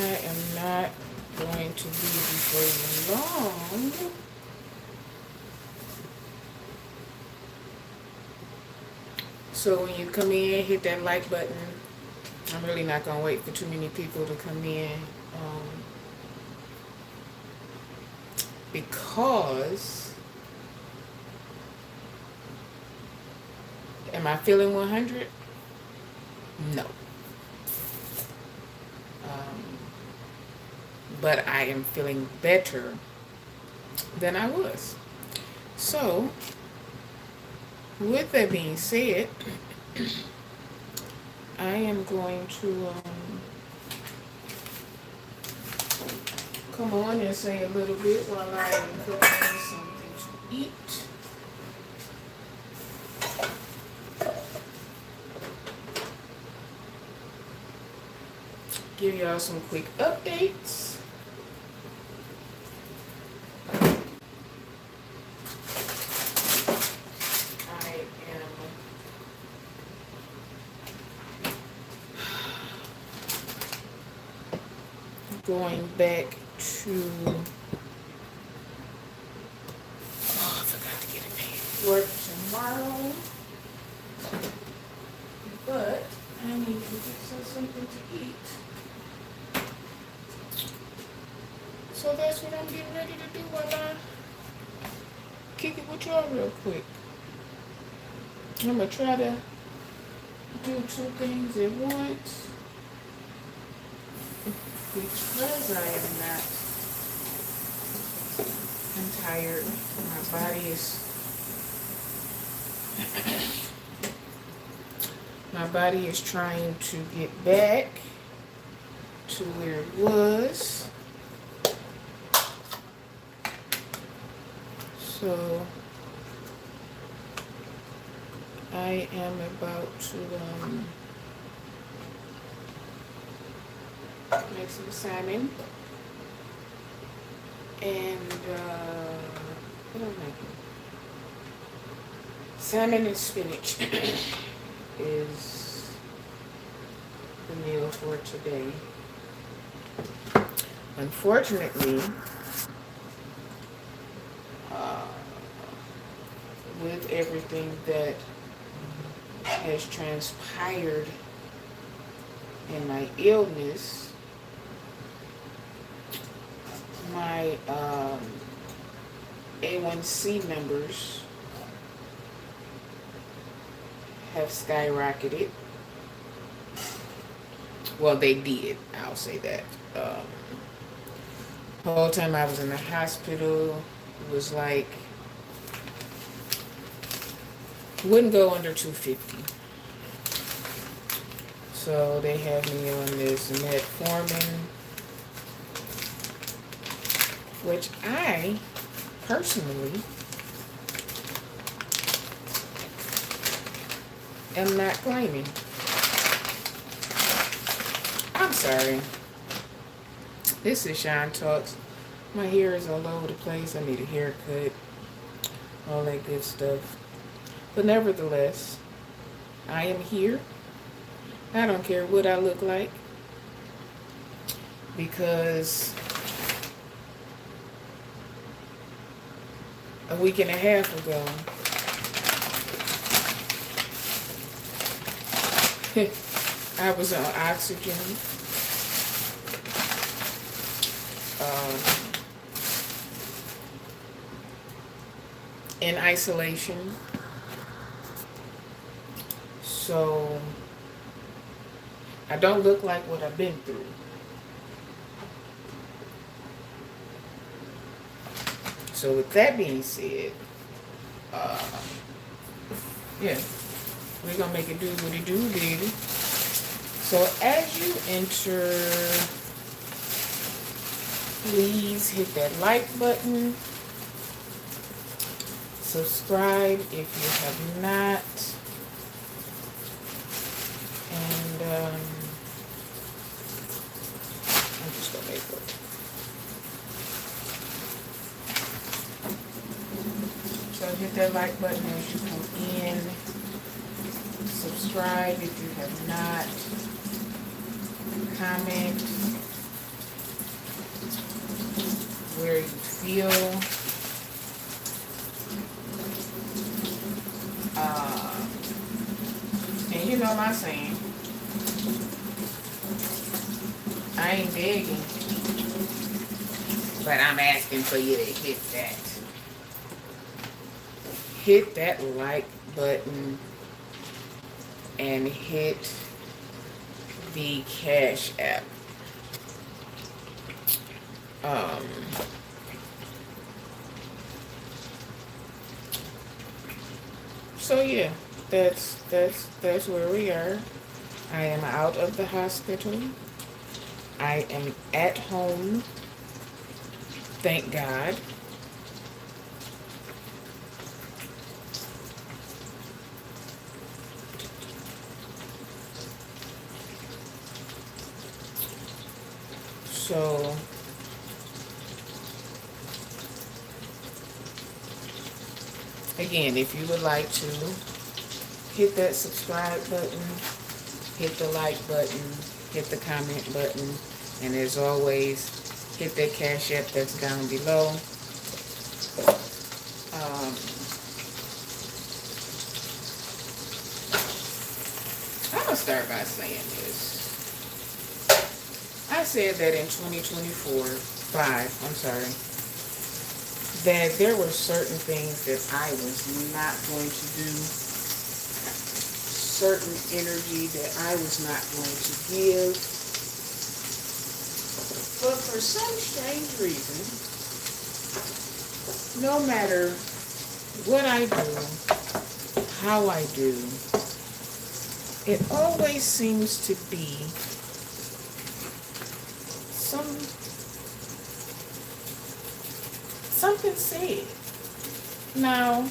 I am not going to be before you long. So when you come in, hit that like button. I'm really not going to wait for too many people to come in. Because, am I feeling 100? No. But I am feeling better than I was. So, with that being said, I am going to come on and say a little bit while I am cooking something to eat. Give y'all some quick updates. Going back to I forgot to get it paid. Work tomorrow, but I need to get something to eat. So that's what I'm getting ready to do while I kick it with y'all real quick. I'm gonna try to do 2 things at once. Because I am not, I'm tired. My body is trying to get back to where it was. So I am about to make some salmon and what am I making? Salmon and spinach is the meal for today. Unfortunately, with everything that has transpired in my illness, my A1C numbers have skyrocketed. Well, they did. I'll say that. The whole time I was in the hospital, it was like, wouldn't go under 250. So they have me on this metformin, which I personally am not claiming. I'm sorry. This is Shine Talks. My hair is all over the place. I need a haircut. All that good stuff. But nevertheless, I am here. I don't care what I look like. Because a week and a half ago, I was on oxygen. In isolation. So I don't look like what I've been through. So with that being said, yeah, we're gonna make it do what it do, baby. So as you enter, please hit that like button. Subscribe if you have not. And I'm just gonna make it. So hit that like button as you come in. Subscribe if you have not. Comment. feel and you know my saying, I ain't begging, but I'm asking for you to hit that like button and hit the Cash App. So yeah, that's where we are. I am out of the hospital. I am at home. Thank God. So again, if you would like to hit that subscribe button, hit the like button, hit the comment button, and as always, hit that Cash App that's down below. I'm gonna start by saying this. I said that in 2024, that there were certain things that I was not going to do, certain energy that I was not going to give. But for some strange reason, no matter what I do, how I do, it always seems to be something said. Now,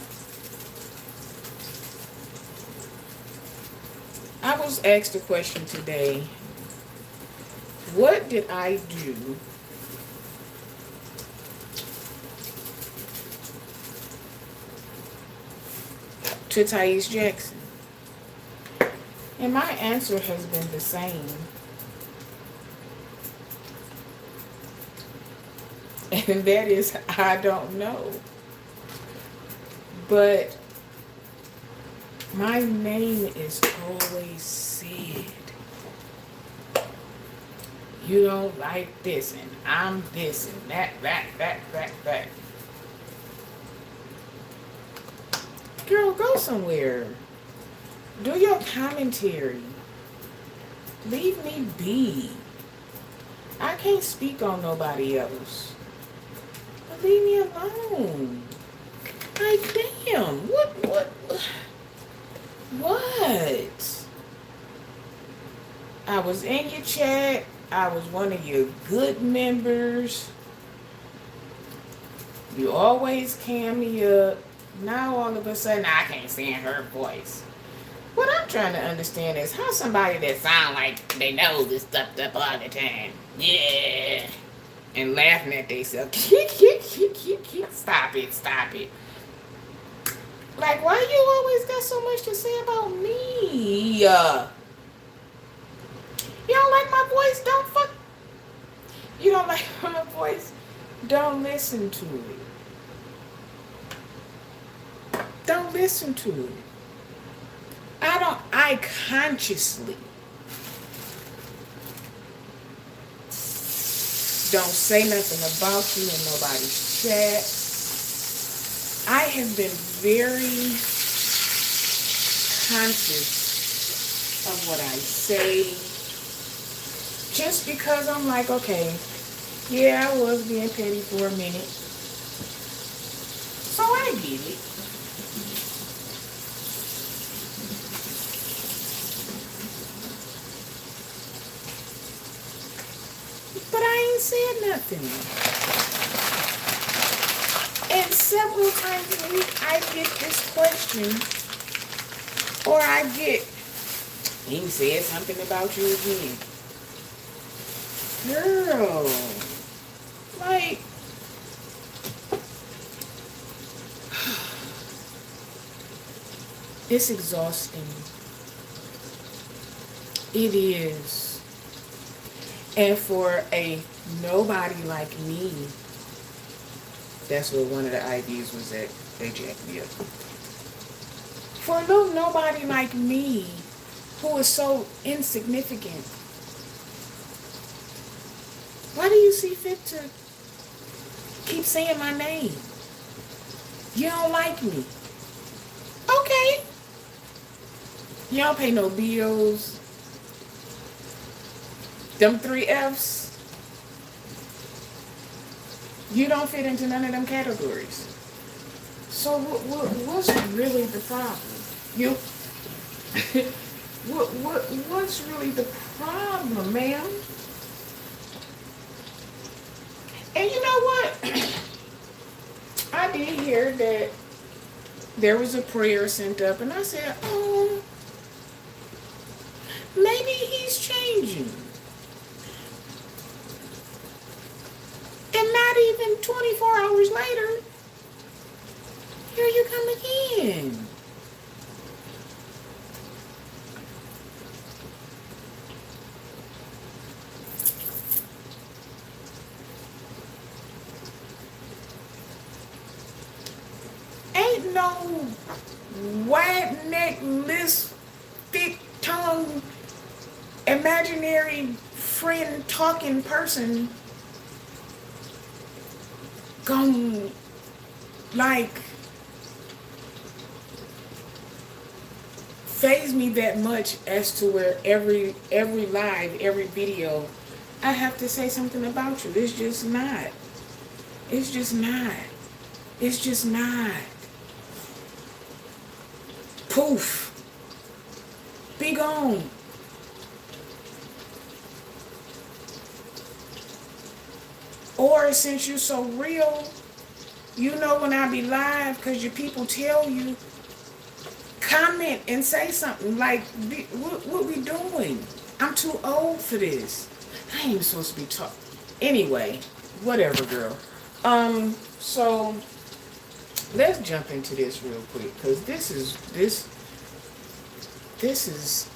I was asked a question today. What did I do to Thais Jackson? And my answer has been the same. And that is, I don't know. But my name is always said. You don't like this, and I'm this, and that. Girl, go somewhere. Do your commentary. Leave me be. I can't speak on nobody else. But leave me alone. Like, damn. What? I was in your chat. I was one of your good members. You always cam me up. Now all of a sudden I can't stand her voice. What I'm trying to understand is how somebody that sound like they know this stuff up all the time. Yeah. And laughing at themselves. Stop it. Like, why you always got so much to say about me? You don't like my voice? You don't like my voice? Don't listen to it. Don't listen to it. I consciously don't say nothing about you in nobody's chat. I have been very conscious of what I say. Just because I'm like, okay, yeah, I was being petty for a minute. So I get it. But I ain't said nothing. And several times a week I get this question. Or I get, he said something about you again. Girl. Like, it's exhausting. It is. And for a nobody like me That's what one of the IVs was at. They jacked me up. For a little nobody like me, who is so insignificant, why do you see fit to keep saying my name? You don't like me. Okay. You don't pay no bills. Them 3 F's. You don't fit into none of them categories. So what's really the problem? You what's really the problem, ma'am? And you know what? I did hear that there was a prayer sent up, and I said, oh, maybe he's changing. And not even 24 hours later, here you come again. Ain't no white neck, list, thick tongue, imaginary friend talking person gonna like faze me that much as to where every live, every video, I have to say something about you. It's just not. It's just not. It's just not. Poof. Be gone. Or since you so real, you know when I be live, because your people tell you, comment and say something like, what we doing? I'm too old for this. I ain't even supposed to be talking. Anyway, whatever, girl. So let's jump into this real quick, because this is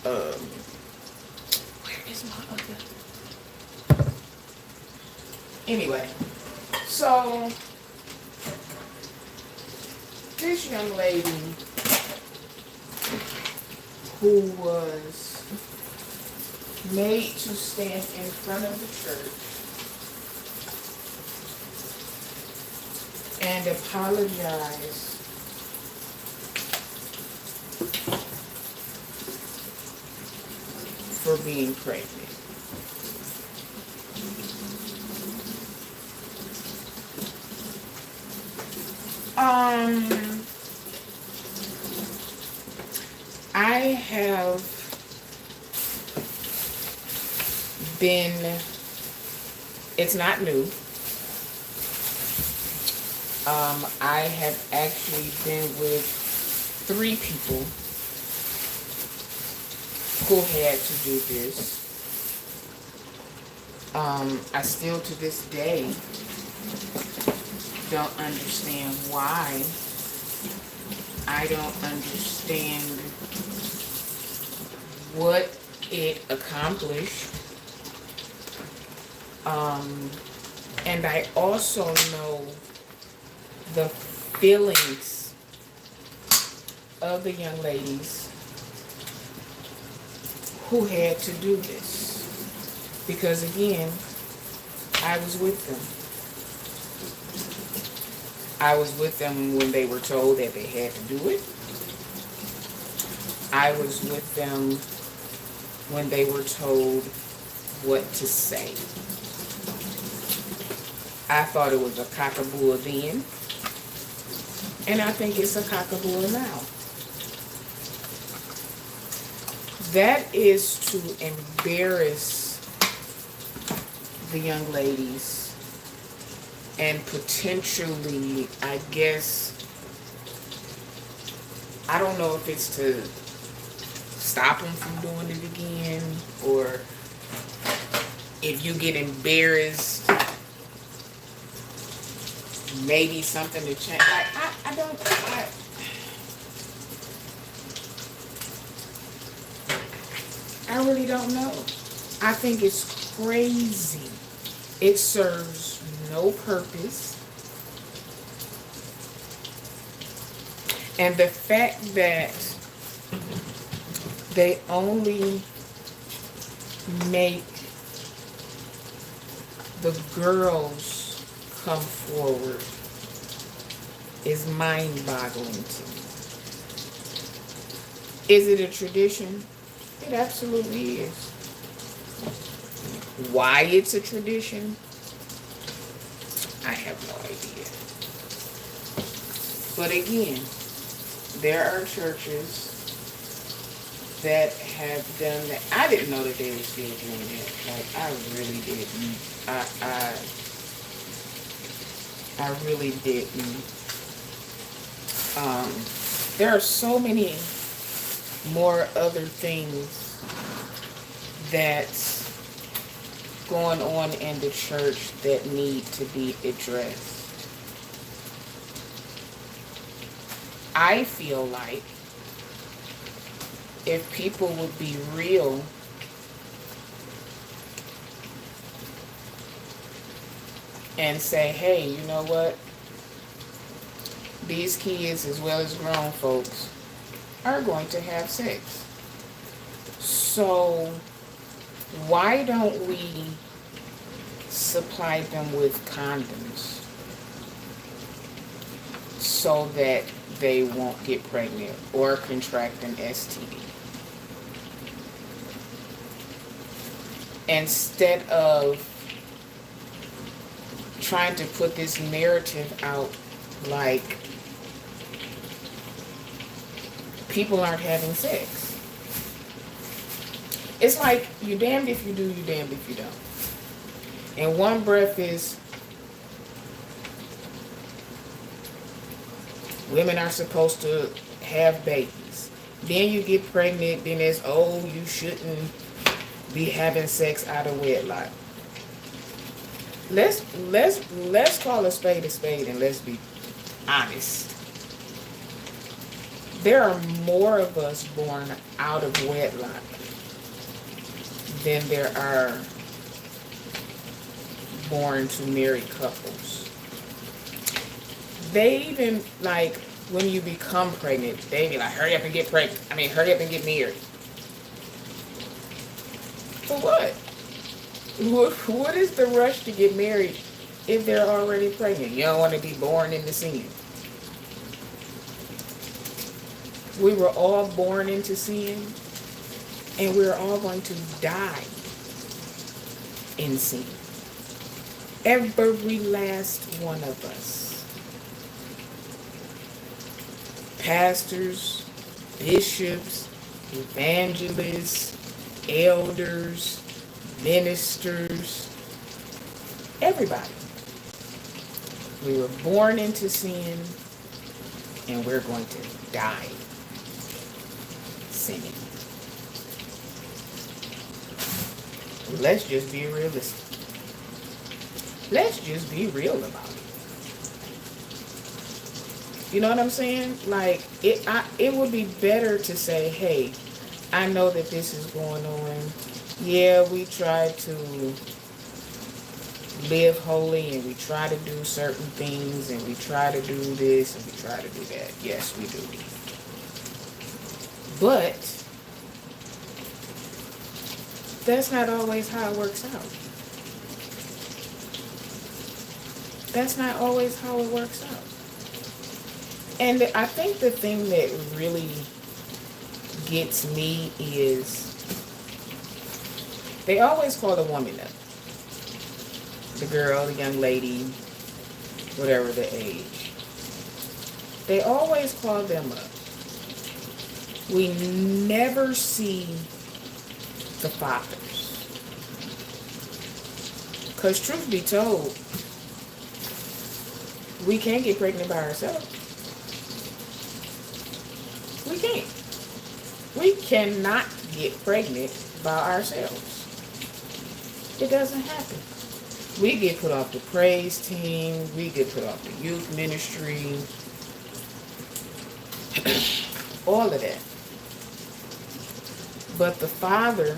where is my other? Anyway, so this young lady who was made to stand in front of the church and apologize for being pregnant. I have been, it's not new. I have actually been with 3 people who had to do this. I still to this day don't understand why. I don't understand what it accomplished. And I also know the feelings of the young ladies who had to do this. Because again, I was with them. I was with them when they were told that they had to do it. I was with them when they were told what to say. I thought it was a cockaboo then, and I think it's a cockaboo now. That is to embarrass the young ladies and potentially, I guess, I don't know if it's to stop them from doing it again, or if you get embarrassed, maybe something to change. I really don't know. I think it's crazy. It serves no purpose. And the fact that they only make the girls come forward is mind-boggling to me. Is it a tradition? It absolutely is. Why it's a tradition? I have no idea. But again, there are churches that have done that. I didn't know that they were still doing that. Like, I really didn't. I really didn't. There are so many more other things that's going on in the church that need to be addressed. I feel like if people would be real and say, hey, you know what? These kids, as well as grown folks, are going to have sex. So why don't we supply them with condoms so that they won't get pregnant or contract an STD? Instead of trying to put this narrative out like people aren't having sex. It's like, you damned if you do, you damned if you don't. And one breath is, women are supposed to have babies. Then you get pregnant, then it's, oh, you shouldn't be having sex out of wedlock. Let's call a spade and let's be honest. There are more of us born out of wedlock than there are born to married couples. They even, like, when you become pregnant, they be like, hurry up and get pregnant. Hurry up and get married. For what? What is the rush to get married if they're already pregnant? You don't want to be born into sin. We were all born into sin, and we're all going to die in sin. Every last one of us. Pastors, bishops, evangelists, elders, ministers, everybody. We were born into sin, and we're going to die sinning. Let's just be realistic. Let's just be real about it. You know what I'm saying? Like, it would be better to say, hey, I know that this is going on. Yeah, we try to live holy, and we try to do certain things, and we try to do this, and we try to do that. Yes, we do. But that's not always how it works out. That's not always how it works out. And I think the thing that really gets me is they always call the woman up. The girl, the young lady, whatever the age. They always call them up. We never see the fathers. Because truth be told, we can't get pregnant by ourselves. We can't. We cannot get pregnant by ourselves. It doesn't happen. We get put off the praise team. We get put off the youth ministry. All of that. But the father,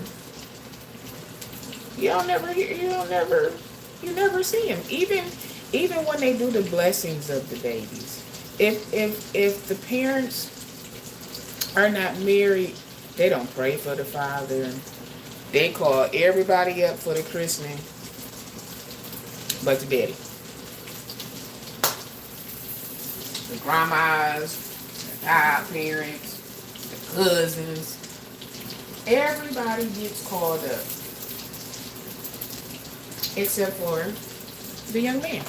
you never see him. Even when they do the blessings of the babies, If the parents are not married, they don't pray for the father. They call everybody up for the christening, but the daddy, the grandmas, the godparents, the cousins, everybody gets called up except for the young man.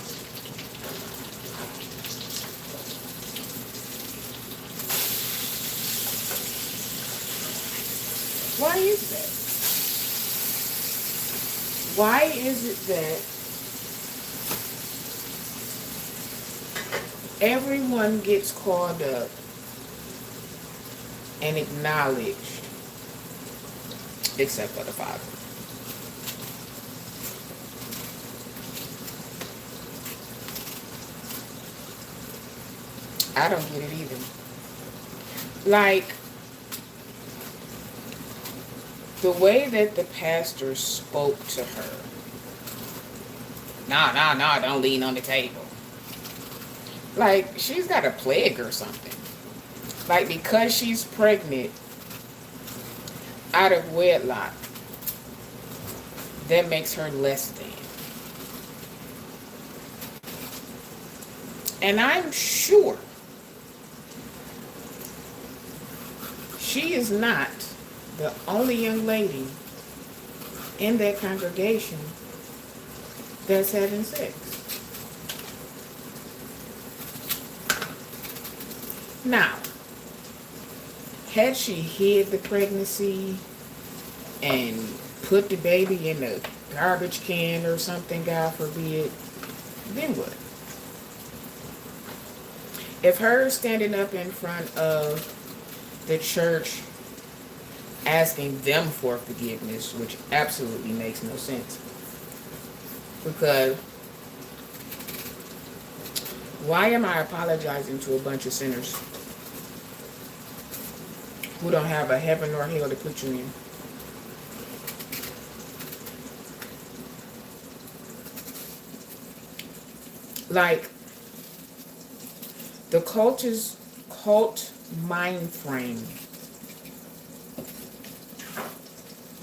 Why is that? Why is it that everyone gets called up and acknowledged except for the father? I don't get it either. Like, the way that the pastor spoke to her. No, don't lean on the table. Like, she's got a plague or something. Like, because she's pregnant out of wedlock, that makes her less than. And I'm sure she is not the only young lady in that congregation that's having sex. Now, had she hid the pregnancy and put the baby in a garbage can or something, God forbid, then what? If her standing up in front of the church asking them for forgiveness, which absolutely makes no sense, because why am I apologizing to a bunch of sinners who don't have a heaven or hell to put you in? Like, the cult mind frame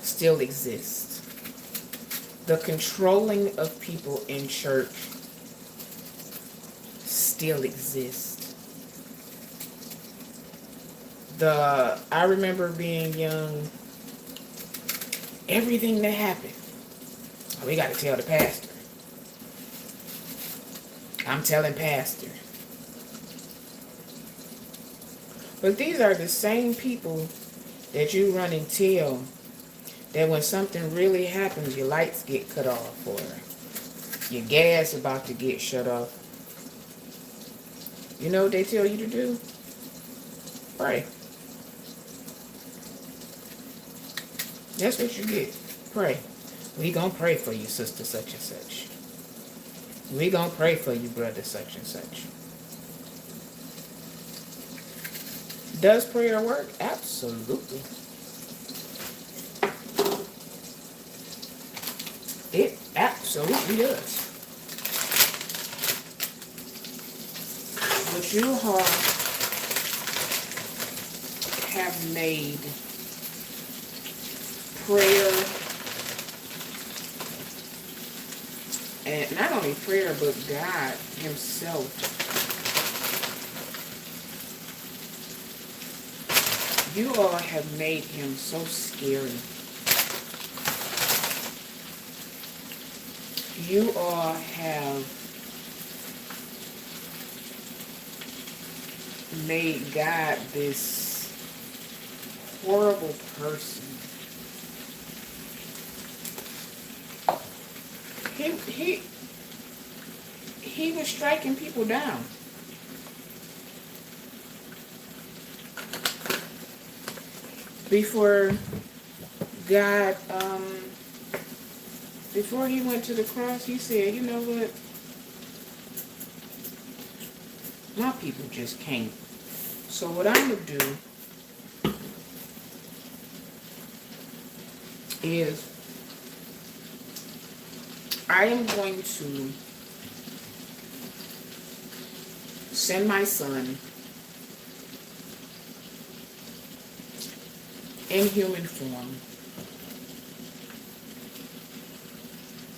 still exists. The controlling of people in church still exists. I remember being young, everything that happened, we got to tell the pastor. I'm telling pastor. But these are the same people that you run and tell that when something really happens, your lights get cut off or your gas about to get shut off. You know what they tell you to do? Pray. That's what you get. Pray. We gonna pray for you, sister such and such. We gonna pray for you, brother such and such. Does prayer work? Absolutely. It absolutely does. But you have made prayer, and not only prayer, but God himself, you all have made him so scary. You all have made God this horrible person. He was striking people down. Before God, before he went to the cross, he said, you know what? My people just can't. So what I'm going to do is I am going to send my son in human form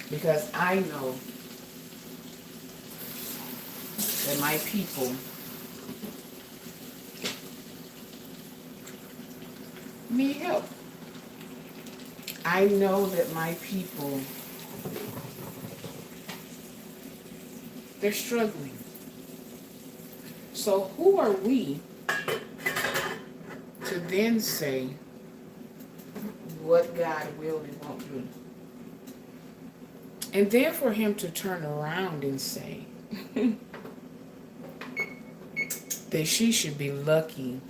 because I know that my people need help. I know that my people, they're struggling. So who are we to then say what God will and won't do? And then for him to turn around and say that she should be lucky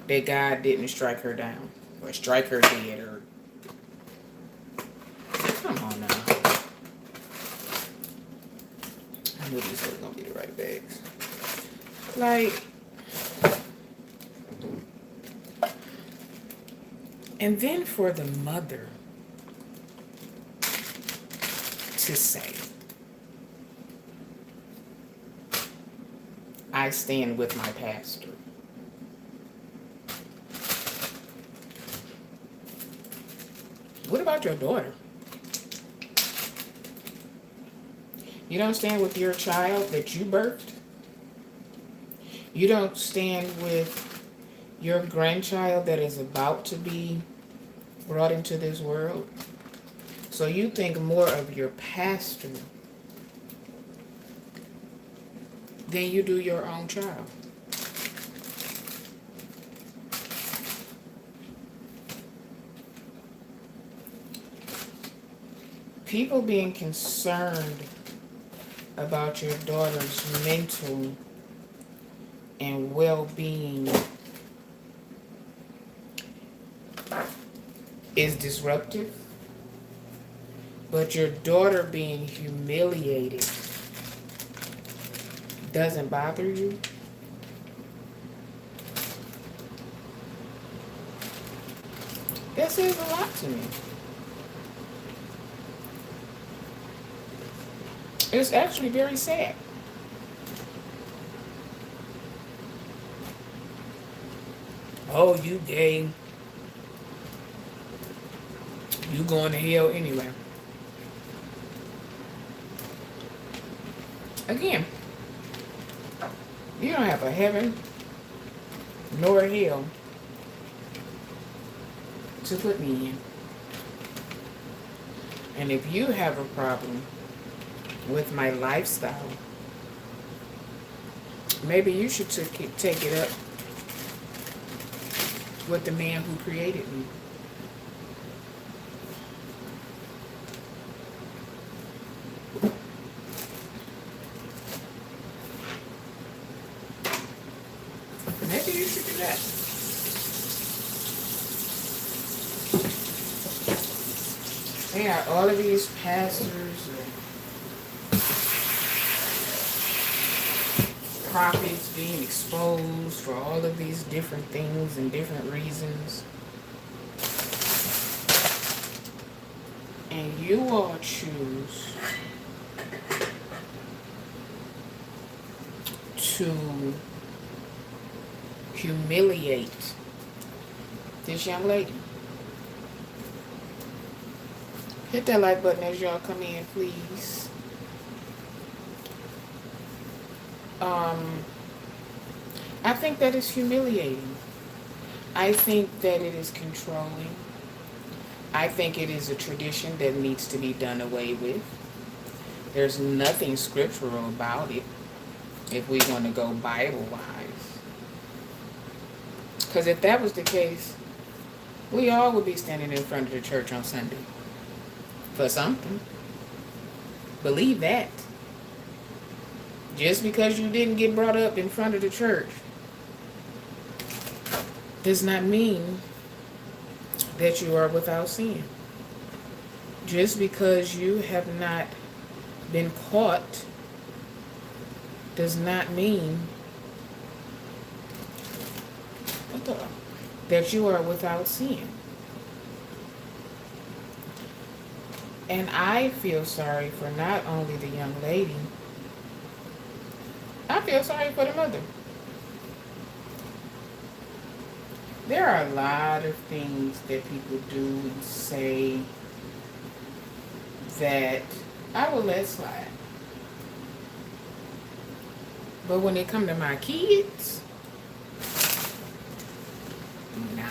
that God didn't strike her down or strike her dead or come on now. I knew these were gonna be the right bags. Like, and then for the mother to say, I stand with my pastor. What about your daughter? You don't stand with your child that you birthed? You don't stand with your grandchild that is about to be brought into this world? So you think more of your pastor than you do your own child. People being concerned about your daughter's mental and well-being is disruptive, but your daughter being humiliated doesn't bother you. That says a lot to me. It's actually very sad. Oh, you gay. You going to hell anyway. Again, you don't have a heaven nor a hell to put me in. And if you have a problem with my lifestyle, maybe you should take it up with the man who created me. Maybe you should do that. They are all of these pastors or prophets being exposed for all of these different things and different reasons. And you all choose to humiliate this young lady. Hit that like button as y'all come in, please. I think that is humiliating. I think that it is controlling. I think it is a tradition that needs to be done away with. There's nothing scriptural about it if we're going to go Bible-wise. Because if that was the case, we all would be standing in front of the church on Sunday for something. Believe that. Just because you didn't get brought up in front of the church does not mean that you are without sin. Just because you have not been caught does not mean that you are without sin. And I feel sorry for not only the young lady, feel sorry for the mother. There are a lot of things that people do and say that I will let slide. But when it come to my kids, nah.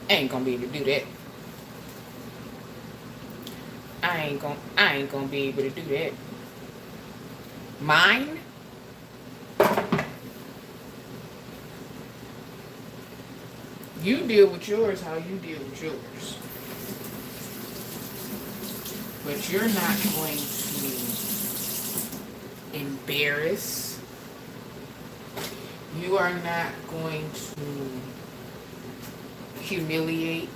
I ain't gonna be able to do that. I ain't gonna be able to do that. Mine? You deal with yours how you deal with yours. But you're not going to embarrass. You are not going to humiliate.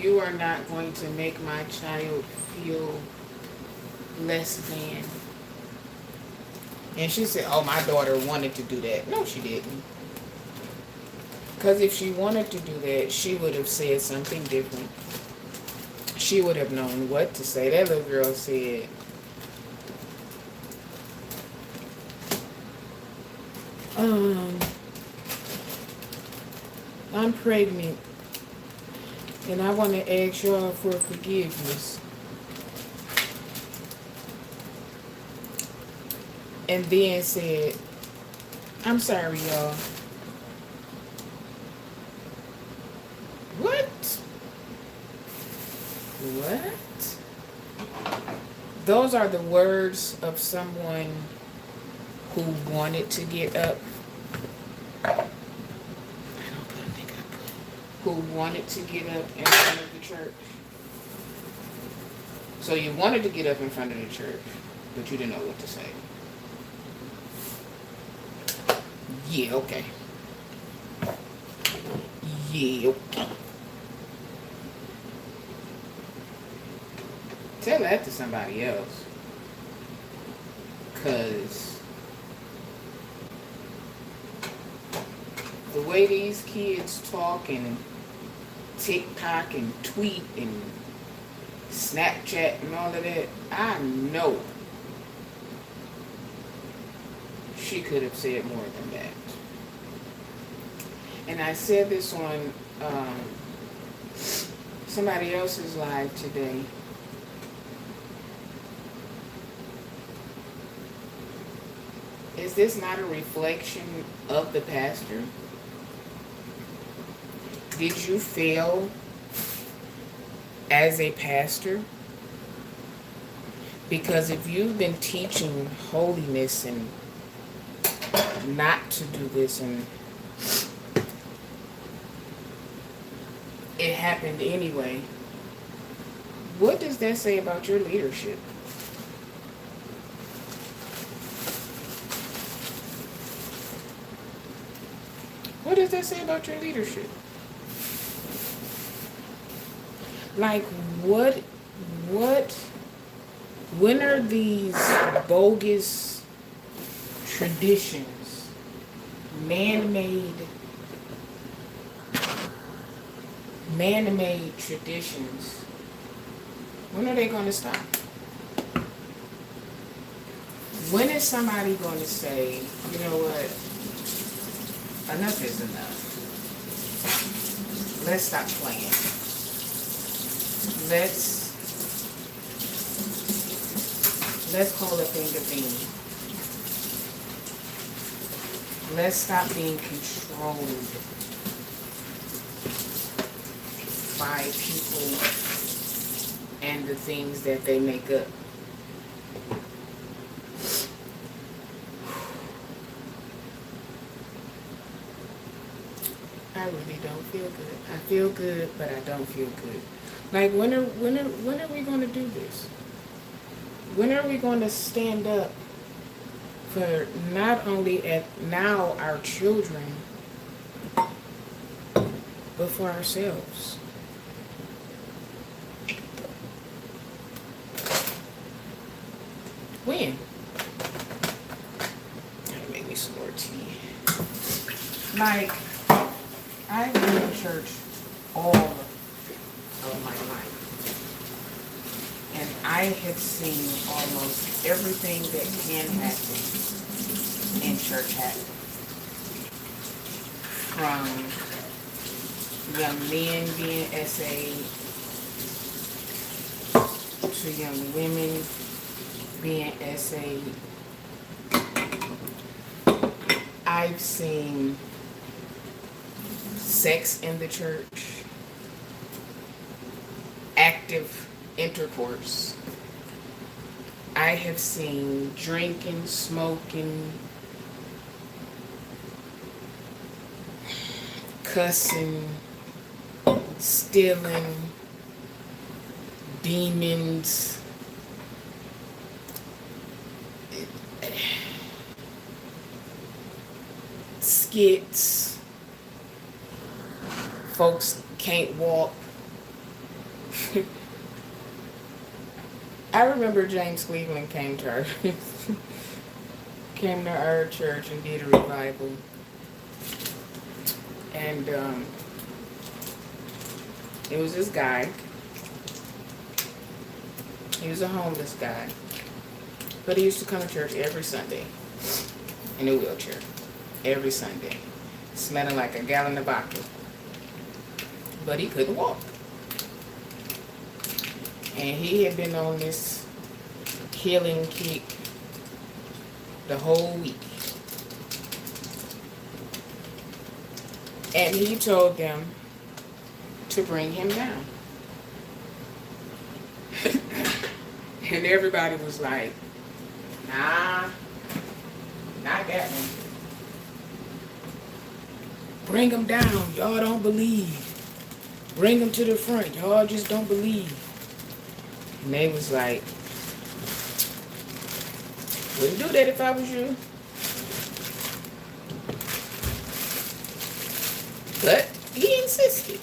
You are not going to make my child feel less than. And she said, oh, my daughter wanted to do that. No, she didn't. Because if she wanted to do that, she would have said something different. She would have known what to say. That little girl said, I'm pregnant and I want to ask y'all for forgiveness. And then said, I'm sorry, y'all. What? Those are the words of someone who wanted to get up. Who wanted to get up in front of the church. So you wanted to get up in front of the church, but you didn't know what to say. Yeah, okay. Yeah, okay. Tell that to somebody else. Because the way these kids talk and TikTok and tweet and Snapchat and all of that, I know she could have said more than that. And I said this on somebody else's live today. Is this not a reflection of the pastor? Did you fail as a pastor? Because if you've been teaching holiness and not to do this and it happened anyway, what does that say about your leadership? What does that say about your leadership? Like, when are these bogus traditions, man-made traditions, when are they going to stop? When is somebody going to say, you know what, enough is enough. Let's stop playing. Let's call a thing a thing. Let's stop being controlled by people and the things that they make up. I really don't feel good. I feel good, but I don't feel good. Like, when are we going to do this? When are we going to stand up for not only now our children, but for ourselves? When? Gotta make me some more tea. Like, I've been in church all of my life. And I have seen almost everything that can happen in church happen. From young men being SA'd to young women being SA'd. I've seen sex in the church, active intercourse. I have seen drinking, smoking, cussing, stealing, demons, skits, folks can't walk. I remember James Cleveland came to our church and did a revival. And it was this guy. He was a homeless guy. But he used to come to church every Sunday in a wheelchair. Every Sunday. Smelling like a gallon of vodka. But he couldn't walk. And he had been on this healing kick the whole week. And he told them to bring him down. And everybody was like, nah, not that one. Bring him down. Y'all don't believe. Bring him to the front. Y'all just don't believe. And they was like, wouldn't do that if I was you. But he insisted.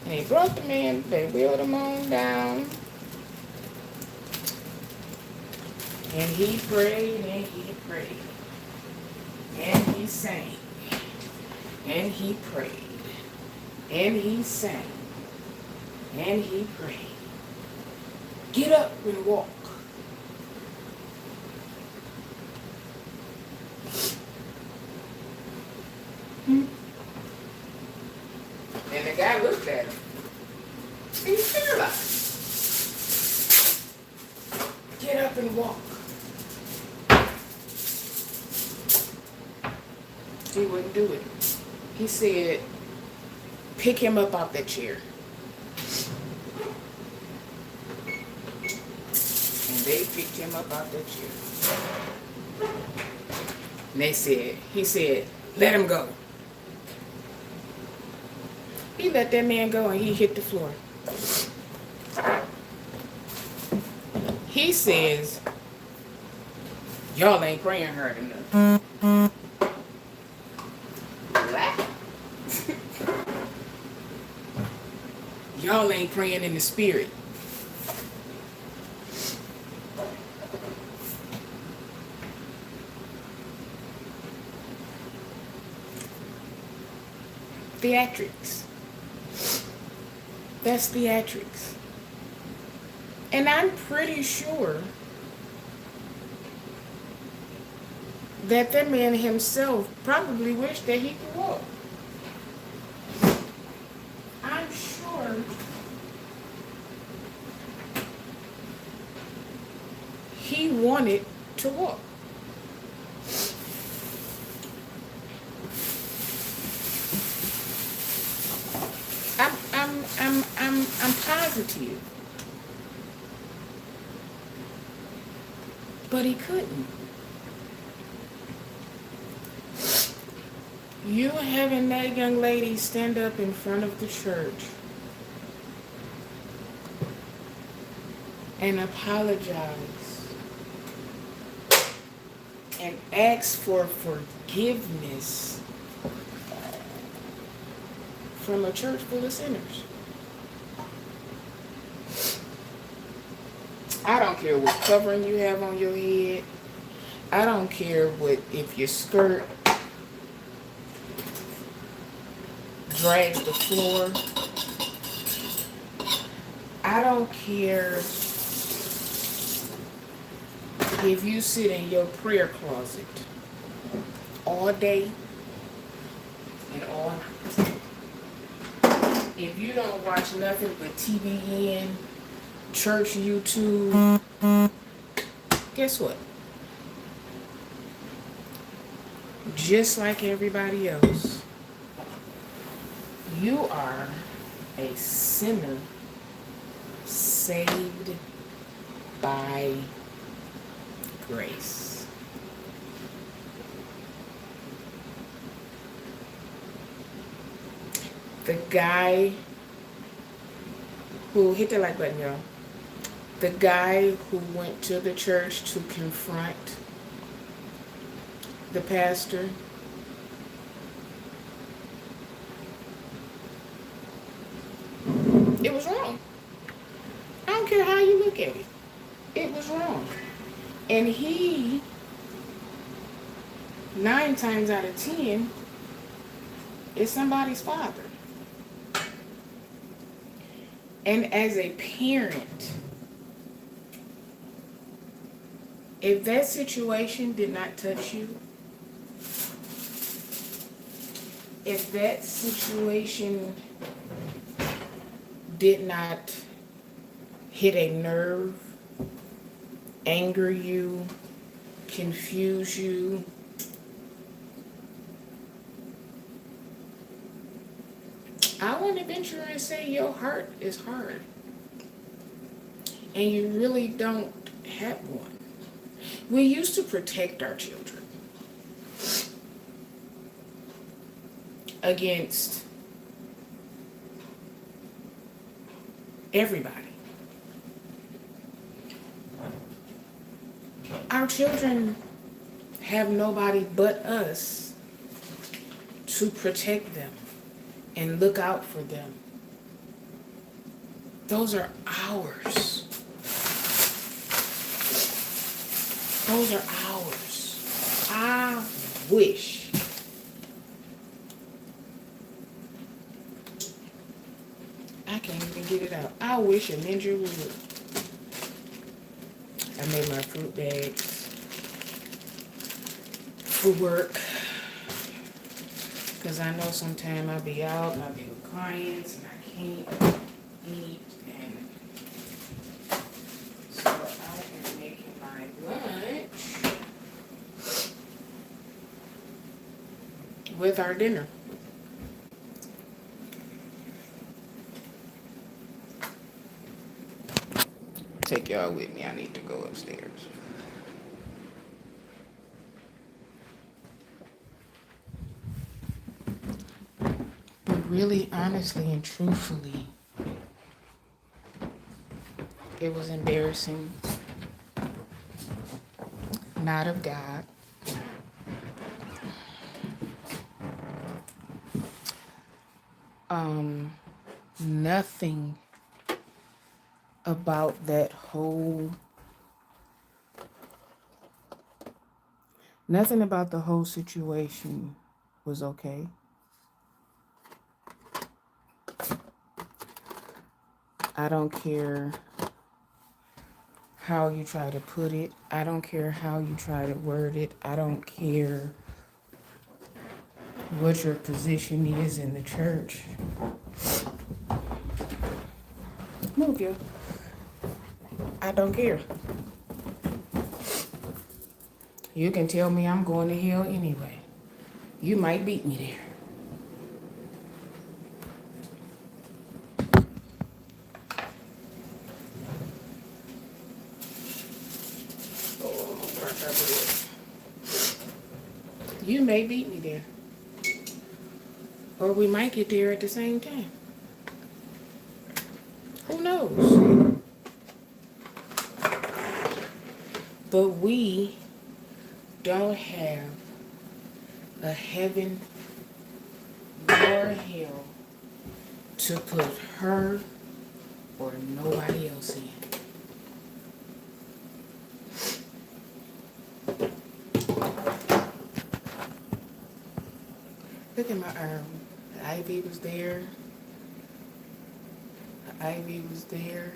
And he brought the man, they wheeled him on down. And he prayed and he prayed. And he sang. And he prayed. And he sang. And he prayed. Get up and walk. And the guy looked at him. He's paralyzed. Get up and walk. He wouldn't do it. He said, pick him up off that chair. And they picked him up off that chair. And he said, let him go. He let that man go and he hit the floor. He says, y'all ain't praying hard enough. Y'all ain't praying in the spirit. Theatrics. That's theatrics. And I'm pretty sure that that man himself probably wished that he could walk. I'm sure he wanted to walk. I'm positive. But he couldn't. You having that young lady stand up in front of the church and apologize and ask for forgiveness from a church full of sinners. I don't care what covering you have on your head. I don't care what if your skirt drags the floor. don't care if you sit in your prayer closet all day and all night. If you don't watch nothing but TVN, church YouTube, guess what? Just like everybody else, you are a sinner saved by grace. The guy who hit the like button, y'all. The guy who went to the church to confront the pastor, it was wrong. I don't care how you look at it. It was wrong. And he, 9 times out of 10, is somebody's father. And as a parent, if that situation did not touch you, if that situation did not hit a nerve, anger you, confuse you, I want to venture and say your heart is hard. And you really don't have one. We used to protect our children against everybody. Our children have nobody but us to protect them and look out for them. Those are ours. Those are ours. I wish I can't even get it out. I wish a ninja would. I made my fruit bags for work. Because I know sometime I'll be out and I'll be with clients and I can't eat. And so I am making my lunch with our dinner. Take y'all with me. I need to go upstairs. But really, honestly, and truthfully, it was embarrassing. Not of God. Nothing about that whole, nothing about the whole situation was okay. I don't care how you try to put it. I don't care how you try to word it. I don't care what your position is in the church. Move you. I don't care. You can tell me I'm going to hell anyway. You might beat me there. You may beat me there. Or we might get there at the same time. Who knows? But we don't have a heaven nor hell to put her or nobody else in. Look at my arm. The ivy was there. The ivy was there.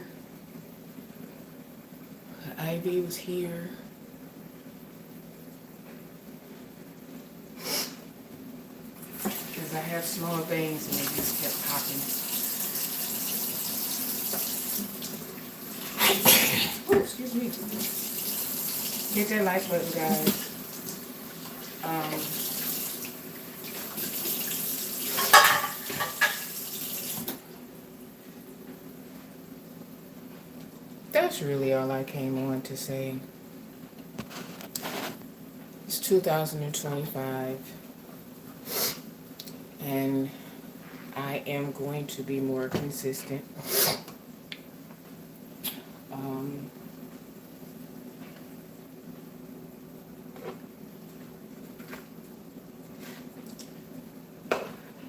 Ivy was here. Because I have small veins and they just kept popping. Oh, excuse me. Hit that like button, guys. That's really all I came on to say. It's 2025, and I am going to be more consistent.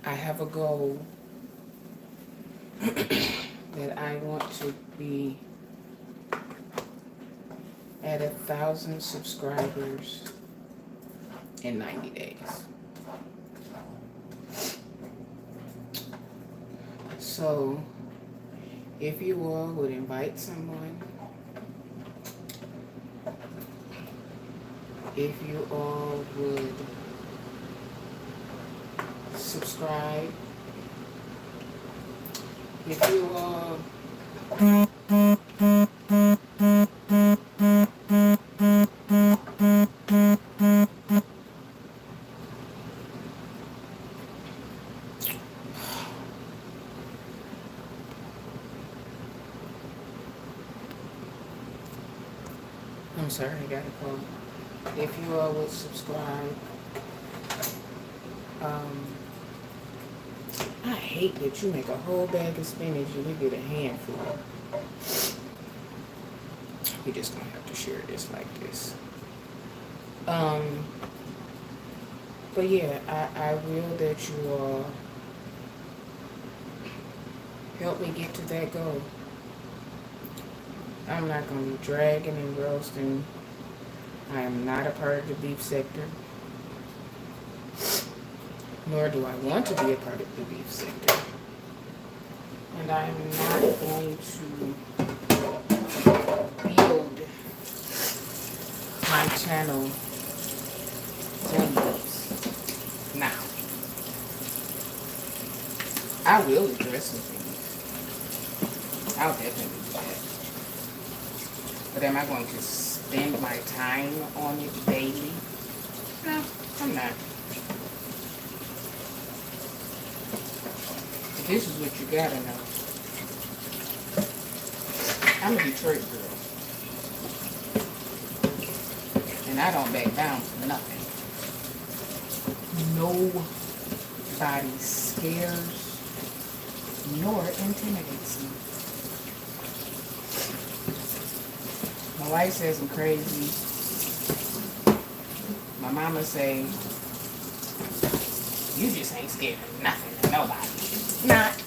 I have a goal that I want to be at 1,000 subscribers in 90 days. So, if you all would invite someone, if you all would subscribe, if you all I'm sorry, I got a call. If you all would subscribe, I hate that you make a whole bag of spinach and you get a handful. We're just gonna have to share this like this. But yeah, I will that you all help me get to that goal. I'm not going to be dragging and roasting. I am not a part of the beef sector. Nor do I want to be a part of the beef sector. And I am not going to build my channel on beefs. Now, I will address some things. I'll definitely do that. But am I going to spend my time on it daily? No, I'm not. But this is what you gotta know. I'm a Detroit girl. And I don't back down for nothing. Nobody scares nor intimidates me. My wife says I'm crazy. My mama say, you just ain't scared of nothing and nobody. Not.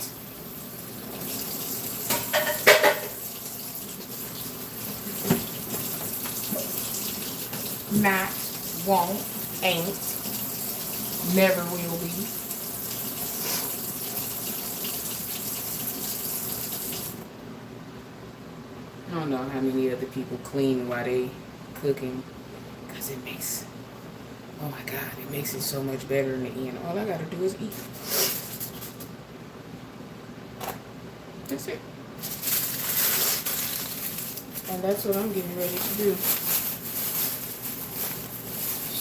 Not, won't, ain't, never will be. I don't know how many other people clean while they cooking, because it makes, oh my God, it makes it so much better in the end. All I gotta do is eat. That's it. And that's what I'm getting ready to do.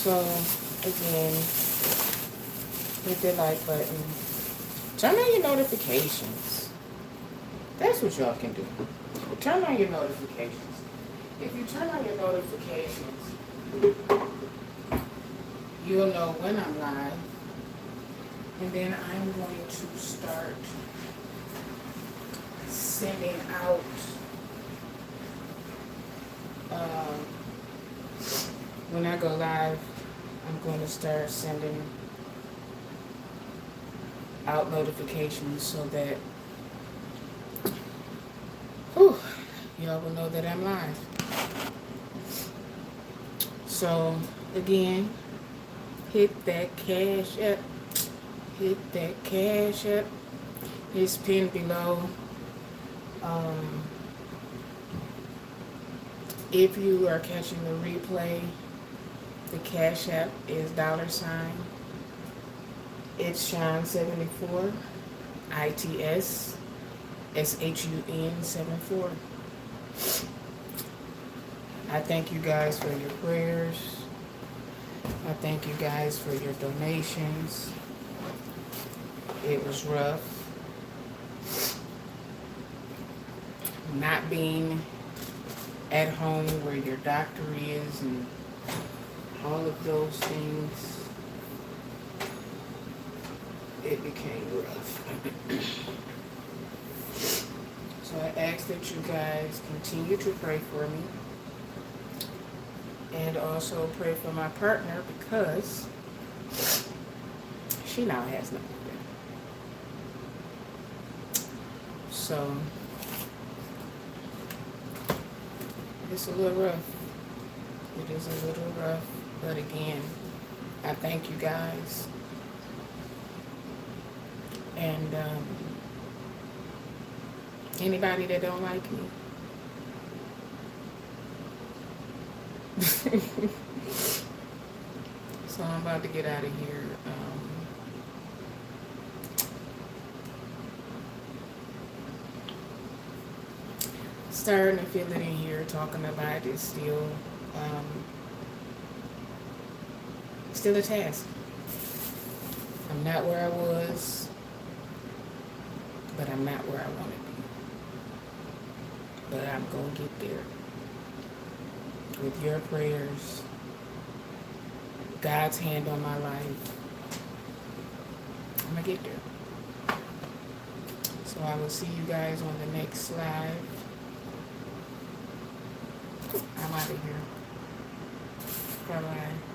So, again, hit that like button. Turn on your notifications. That's what y'all can do. Turn on your notifications. If you turn on your notifications, you'll know when I'm live. And then I'm going to start sending out when I go live, I'm going to start sending out notifications so that y'all will know that I'm live. So again, hit that cash up. Hit that cash up. It's pinned below. If you are catching the replay, the Cash App is $. It's Sean74, ITS, SHUN 74. I thank you guys for your prayers. I thank you guys for your donations. It was rough. Not being at home where your doctor is and all of those things, it became rough. So I ask that you guys continue to pray for me and also pray for my partner because she now has nothing. So it's a little rough. It is a little rough, but again, I thank you guys. And anybody that don't like me, so I'm about to get out of here. Starting to feel it in here, talking about it still a task. I'm not where I was, but I'm not where I want to be. But I'm going to get there. With your prayers, God's hand on my life, I'm going to get there. So I will see you guys on the next live. I'm out of here. Bye-bye.